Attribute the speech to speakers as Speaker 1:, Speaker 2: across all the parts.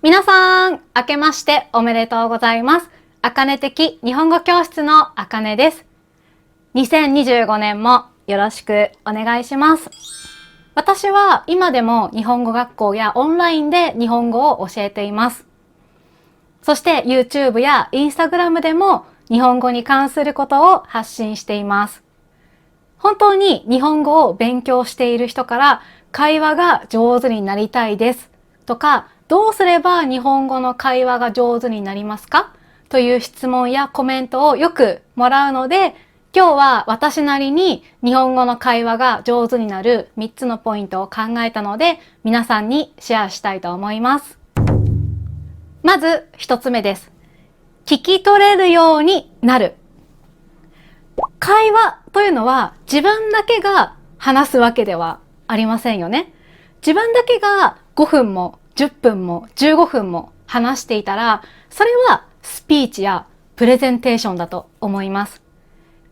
Speaker 1: 皆さん、明けましておめでとうございます。あかね的日本語教室のあかねです。2025年もよろしくお願いします。私は今でも日本語学校やオンラインで日本語を教えています。そして YouTube や Instagram でも日本語に関することを発信しています。本当に日本語を勉強している人から会話が上手になりたいですとか、どうすれば日本語の会話が上手になりますかという質問やコメントをよくもらうので、今日は私なりに日本語の会話が上手になる3つのポイントを考えたので、皆さんにシェアしたいと思います。まず1つ目です。聞き取れるようになる。会話というのは自分だけが話すわけではありませんよね。自分だけが5分も10分も15分も話していたら、それはスピーチやプレゼンテーションだと思います。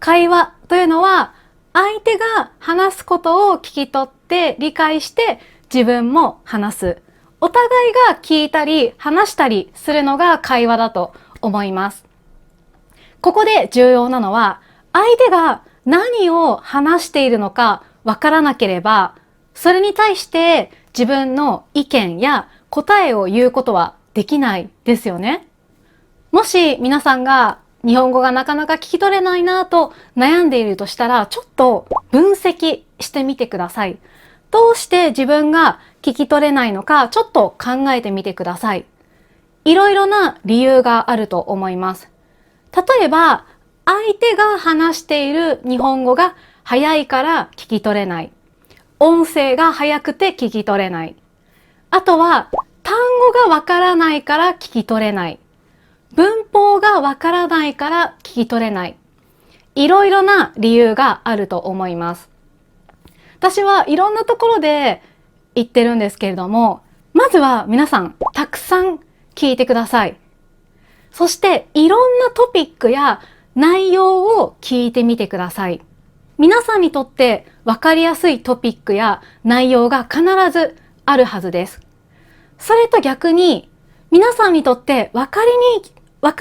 Speaker 1: 会話というのは相手が話すことを聞き取って理解して自分も話す。お互いが聞いたり話したりするのが会話だと思います。ここで重要なのは、相手が何を話しているのかわからなければ、それに対して自分の意見や答えを言うことはできないですよね。もし皆さんが日本語がなかなか聞き取れないなと悩んでいるとしたら、ちょっと分析してみてください。どうして自分が聞き取れないのか、ちょっと考えてみてください。いろいろな理由があると思います。例えば、相手が話している日本語が早いから聞き取れない。音声が早くて聞き取れない。あとは、単語がわからないから聞き取れない。文法がわからないから聞き取れない。いろいろな理由があると思います。私はいろんなところで言ってるんですけれども、まずは皆さんたくさん聞いてください。そしていろんなトピックや内容を聞いてみてください。皆さんにとって分かりやすいトピックや内容が必ずあるはずです。それと逆に皆さんにとって分か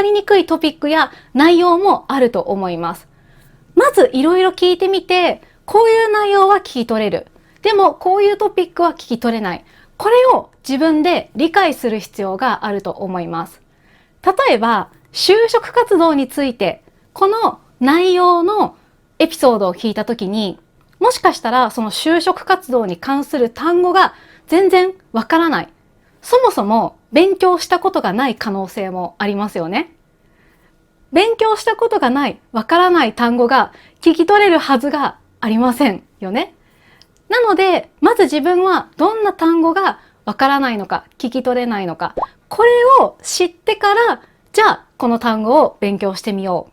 Speaker 1: りにくいトピックや内容もあると思います。まずいろいろ聞いてみて、こういう内容は聞き取れる。でもこういうトピックは聞き取れない。これを自分で理解する必要があると思います。例えば、就職活動について、この内容のエピソードを聞いたときに、もしかしたらその就職活動に関する単語が全然わからない。そもそも勉強したことがない可能性もありますよね。勉強したことがない、わからない単語が聞き取れるはずがありませんよね。なので、まず自分はどんな単語がわからないのか、聞き取れないのか、これを知ってから、じゃあこの単語を勉強してみよう。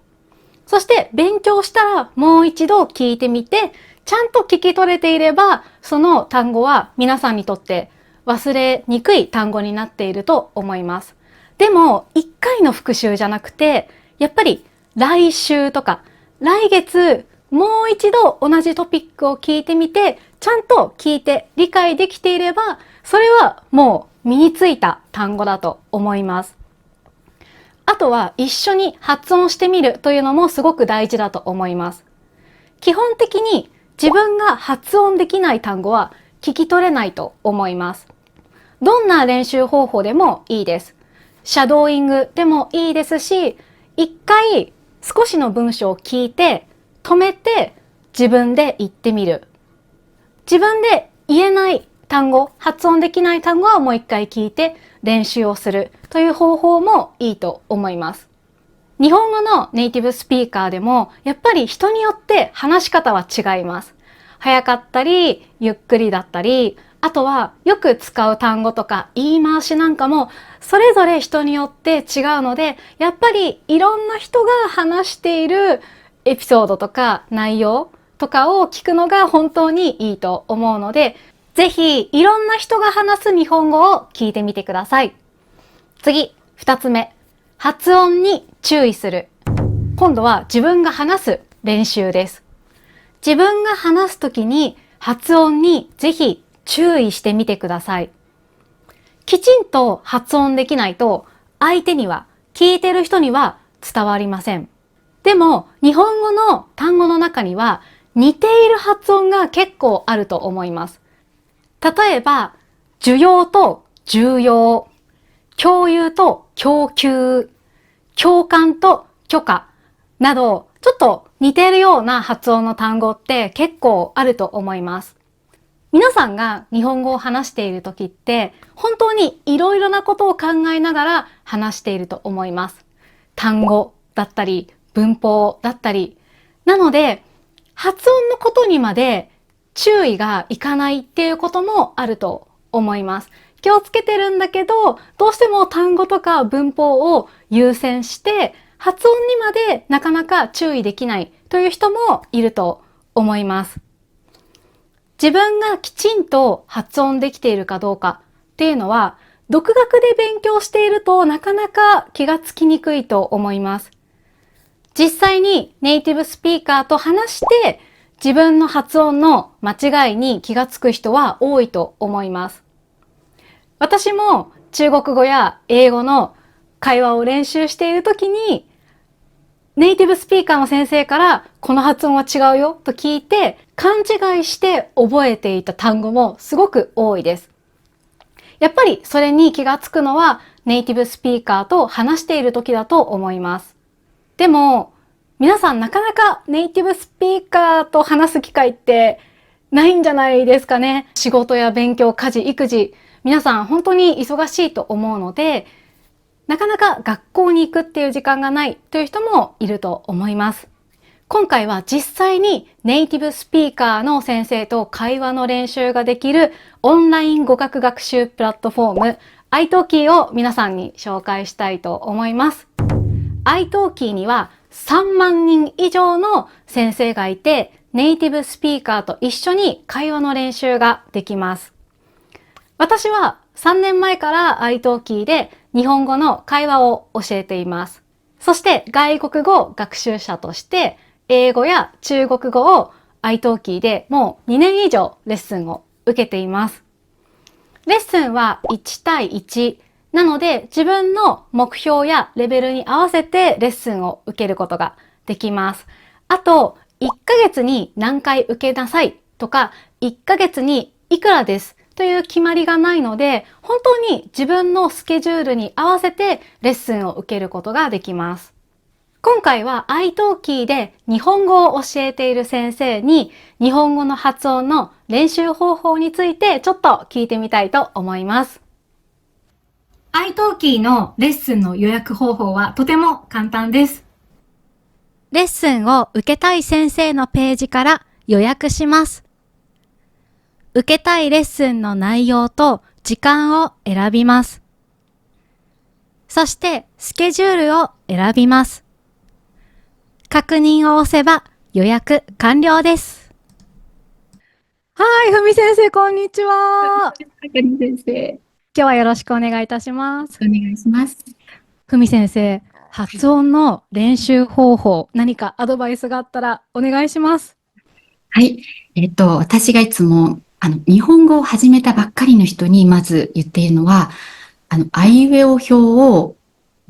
Speaker 1: そして勉強したらもう一度聞いてみて、ちゃんと聞き取れていれば、その単語は皆さんにとって忘れにくい単語になっていると思います。でも、一回の復習じゃなくて、やっぱり来週とか来月もう一度同じトピックを聞いてみて、ちゃんと聞いて理解できていれば、それはもう身についた単語だと思います。あとは一緒に発音してみるというのもすごく大事だと思います。基本的に自分が発音できない単語は聞き取れないと思います。どんな練習方法でもいいです。シャドーイングでもいいですし、一回少しの文章を聞いて止めて自分で言ってみる。自分で言えない単語、発音できない単語はもう一回聞いて練習をするという方法もいいと思います。日本語のネイティブスピーカーでもやっぱり人によって話し方は違います。早かったり、ゆっくりだったり、あとはよく使う単語とか言い回しなんかもそれぞれ人によって違うので、やっぱりいろんな人が話しているエピソードとか内容とかを聞くのが本当にいいと思うので、ぜひいろんな人が話す日本語を聞いてみてください。次、2つ目。発音に注意する。今度は自分が話す練習です。自分が話すときに発音にぜひ注意してみてください。きちんと発音できないと、相手には、聞いてる人には伝わりません。でも、日本語の単語の中には、似ている発音が結構あると思います。例えば、需要と重要、共有と供給、共感と許可など、ちょっと似ているような発音の単語って結構あると思います。皆さんが日本語を話している時って、本当にいろいろなことを考えながら話していると思います。単語だったり、文法だったり。なので、発音のことにまで注意がいかないっていうこともあると思います。気をつけてるんだけど、どうしても単語とか文法を優先して、発音にまでなかなか注意できないという人もいると思います。自分がきちんと発音できているかどうかっていうのは、独学で勉強しているとなかなか気がつきにくいと思います。実際にネイティブスピーカーと話して自分の発音の間違いに気がつく人は多いと思います。私も中国語や英語の会話を練習しているときにネイティブスピーカーの先生からこの発音は違うよと聞いて勘違いして覚えていた単語もすごく多いです。やっぱりそれに気がつくのはネイティブスピーカーと話している時だと思います。でも皆さんなかなかネイティブスピーカーと話す機会ってないんじゃないですかね。仕事や勉強、家事、育児、皆さん本当に忙しいと思うので、なかなか学校に行くっていう時間がないという人もいると思います。今回は実際にネイティブスピーカーの先生と会話の練習ができるオンライン語学学習プラットフォーム iTalki を皆さんに紹介したいと思います。iTalki には3万人以上の先生がいて、ネイティブスピーカーと一緒に会話の練習ができます。私は3年前から iTalki で日本語の会話を教えています。そして外国語学習者として英語や中国語を iTalki でもう2年以上レッスンを受けています。レッスンは1対1なので自分の目標やレベルに合わせてレッスンを受けることができます。あと1ヶ月に何回受けなさいとか1ヶ月にいくらですという決まりがないので、本当に自分のスケジュールに合わせてレッスンを受けることができます。今回は iTalki で日本語を教えている先生に日本語の発音の練習方法についてちょっと聞いてみたいと思います。iTalki のレッスンの予約方法はとても簡単です。レッスンを受けたい先生のページから予約します。受けたいレッスンの内容と時間を選びます。そしてスケジュールを選びます。確認を押せば予約完了です。はい、ふみ先生、こんにちは。
Speaker 2: あかり先生、
Speaker 1: 今日はよろしくお願いいたします。
Speaker 2: お願いします。
Speaker 1: ふみ先生、発音の練習方法、何かアドバイスがあったらお願いします。
Speaker 2: はい。私がいつも、日本語を始めたばっかりの人にまず言っているのは、あいうえお表を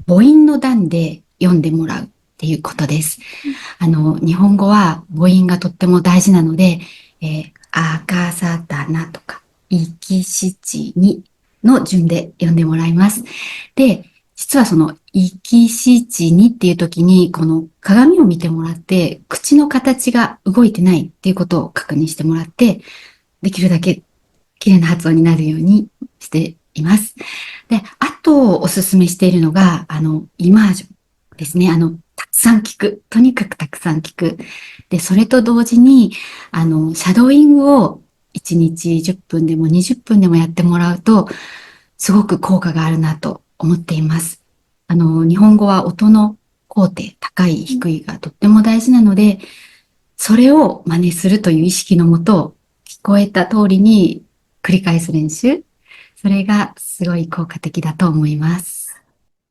Speaker 2: 母音の段で読んでもらうっていうことです。日本語は母音がとっても大事なので、あかさだなとか、いきしちにの順で読んでもらいます。で、実はその、いきしちにっていう時に、この鏡を見てもらって、口の形が動いてないっていうことを確認してもらって、できるだけ綺麗な発音になるようにしています。で、あとおすすめしているのが、イマージョンですね。たくさん聞く。とにかくたくさん聞く。で、それと同時に、シャドーイングを1日10分でも20分でもやってもらうと、すごく効果があるなと思っています。日本語は音の高低、高い、低いがとっても大事なので、それを真似するという意識のもと、聞こえた通りに繰り返す練習。それがすごい効果的だと思います。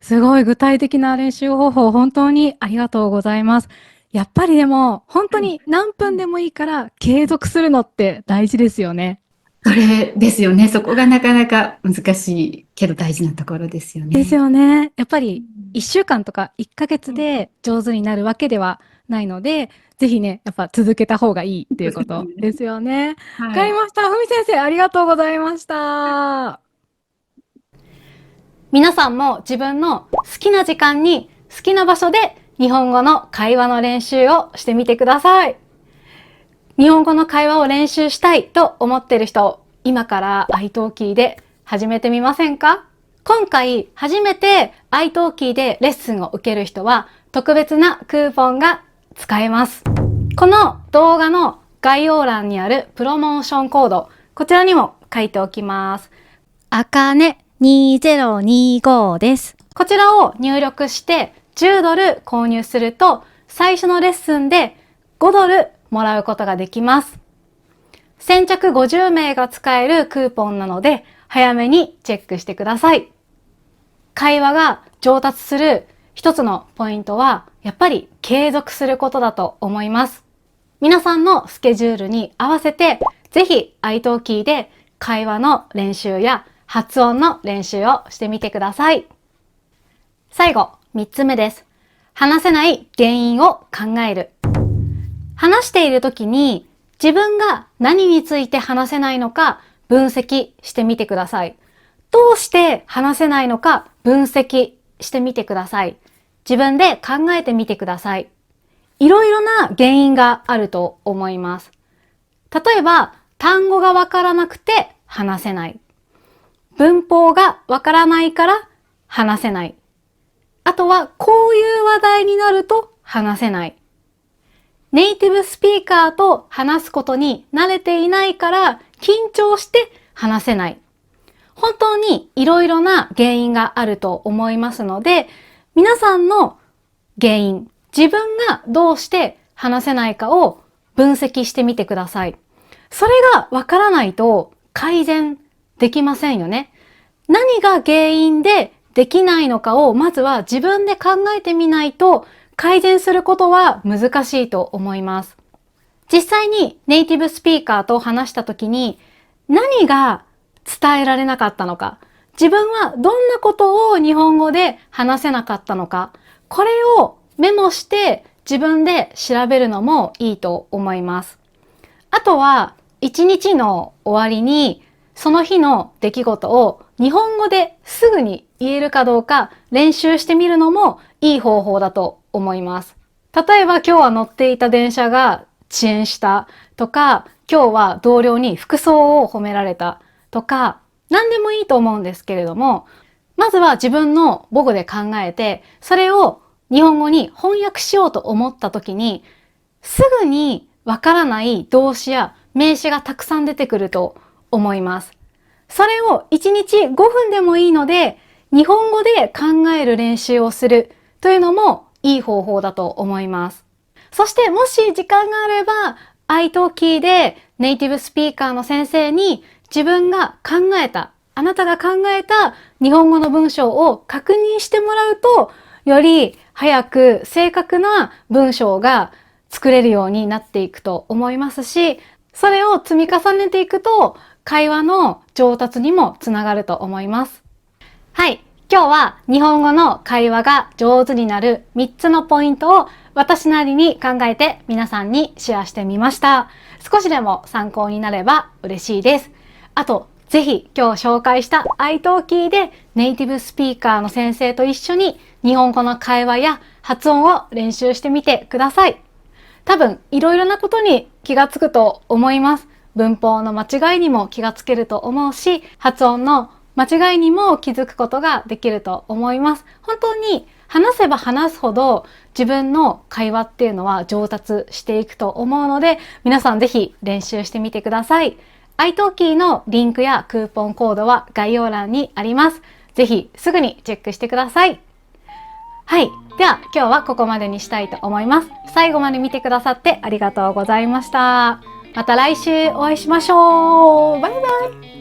Speaker 1: すごい具体的な練習方法、本当にありがとうございます。やっぱりでも、本当に何分でもいいから継続するのって大事ですよね。
Speaker 2: それですよね。そこがなかなか難しいけど大事なところですよ
Speaker 1: です
Speaker 2: ね。
Speaker 1: よね。やっぱ
Speaker 2: う
Speaker 1: り
Speaker 2: ん。
Speaker 1: 1週間とか1ヶ月で上手になるわけではないので、ぜひね、やっぱ続けた方がいいっていうことですよね。わ
Speaker 2: はい。
Speaker 1: かりました。ふみ先生、ありがとうございました。皆さんも自分の好きな時間に好きな場所で日本語の会話の練習をしてみてください。日本語の会話を練習したいと思っている人、今からiTalkiで始めてみませんか？今回初めて iTalkiでレッスンを受ける人は特別なクーポンが使えます。この動画の概要欄にあるプロモーションコード、こちらにも書いておきます。あかね2025です。こちらを入力して10ドル購入すると最初のレッスンで5ドルもらうことができます。先着50名が使えるクーポンなので早めにチェックしてください。会話が上達する一つのポイントはやっぱり継続することだと思います。皆さんのスケジュールに合わせてぜひ iTalki で会話の練習や発音の練習をしてみてください。最後、3つ目です。話せない原因を考える。話している時に自分が何について話せないのか分析してみてください。どうして話せないのか分析してみてください。自分で考えてみてください。いろいろな原因があると思います。例えば、単語がわからなくて話せない。文法がわからないから話せない。あとは、こういう話題になると話せない。ネイティブスピーカーと話すことに慣れていないから緊張して話せない。本当にいろいろな原因があると思いますので、皆さんの原因、自分がどうして話せないかを分析してみてください。それがわからないと改善できませんよね。何が原因でできないのかをまずは自分で考えてみないと改善することは難しいと思います。実際にネイティブスピーカーと話した時に何が伝えられなかったのか、自分はどんなことを日本語で話せなかったのか、これをメモして自分で調べるのもいいと思います。あとは一日の終わりにその日の出来事を日本語ですぐに言えるかどうか練習してみるのもいい方法だと思います。例えば今日は乗っていた電車が遅延したとか、今日は同僚に服装を褒められたとか、何でもいいと思うんですけれども、まずは自分の母語で考えて、それを日本語に翻訳しようと思った時に、すぐにわからない動詞や名詞がたくさん出てくると思います。それを1日5分でもいいので、日本語で考える練習をするというのもいい方法だと思います。そしてもし時間があれば、iTalki でネイティブスピーカーの先生に自分が考えた、あなたが考えた日本語の文章を確認してもらうと、より早く正確な文章が作れるようになっていくと思いますし、それを積み重ねていくと会話の上達にもつながると思います。はい。今日は日本語の会話が上手になる3つのポイントを私なりに考えて皆さんにシェアしてみました。少しでも参考になれば嬉しいです。あと、ぜひ今日紹介した iTalki でネイティブスピーカーの先生と一緒に日本語の会話や発音を練習してみてください。多分いろいろなことに気がつくと思います。文法の間違いにも気がつけると思うし、発音の間違いにも気づくことができると思います。本当に話せば話すほど自分の会話っていうのは上達していくと思うので、皆さんぜひ練習してみてください。iTalki のリンクやクーポンコードは概要欄にあります。ぜひすぐにチェックしてください。はい。では今日はここまでにしたいと思います。最後まで見てくださってありがとうございました。また来週お会いしましょう。バイバイ。